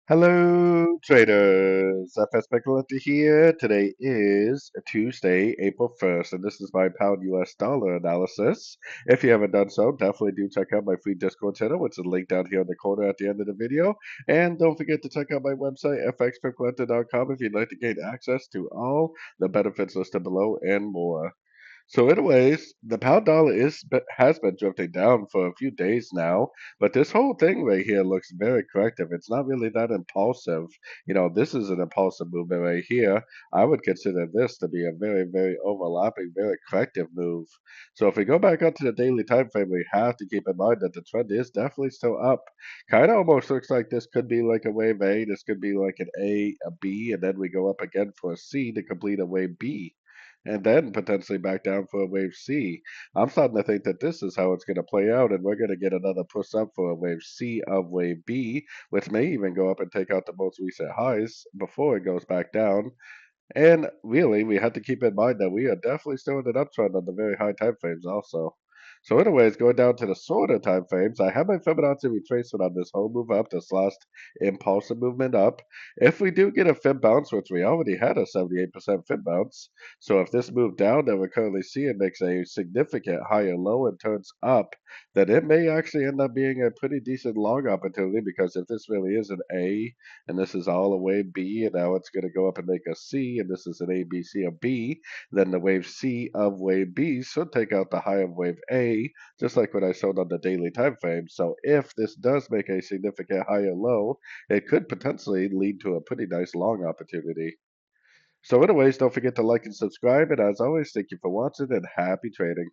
Hello, traders. FX Pip Collector here. Today is Tuesday, April 1st, and this is my pound US dollar analysis. If you haven't done so, definitely do check out my free Discord channel, which is linked down here in the corner at the end of the video. And don't forget to check out my website, fxpipcollector.com, if you'd like to gain access to all the benefits listed below and more. So, anyways, the pound dollar has been drifting down for a few days now, but this whole thing right here looks very corrective. It's not really that impulsive. This is an impulsive movement right here. I would consider this to be a very, very overlapping, very corrective move. So, if we go back up to the daily time frame, we have to keep in mind that the trend is definitely still up. Kind of almost looks like this could be like a wave A, this could be like an A, a B, and then we go up again for a C to complete a wave B and then potentially back down for a wave C. I'm starting to think that this is how it's going to play out, and we're going to get another push up for a wave C of wave B, which may even go up and take out the most recent highs before it goes back down. And really, we have to keep in mind that we are definitely still in an uptrend on the very high time frames also. So anyways, going down to the shorter time frames, I have my Fibonacci retracement on this whole move up, this last impulsive movement up. If we do get a Fib bounce, which we already had a 78% Fib bounce, so if this move down that we're currently seeing makes a significant higher low and turns up, then it may actually end up being a pretty decent long opportunity, because if this really is an A and this is all a wave B, and now it's going to go up and make a C, and this is an A, B, C, a B, then the wave C of wave B should take out the high of wave A, just like what I showed on the daily time frame. So if this does make a significant higher low, it could potentially lead to a pretty nice long opportunity. So anyways, don't forget to like and subscribe, and as always, thank you for watching and happy trading.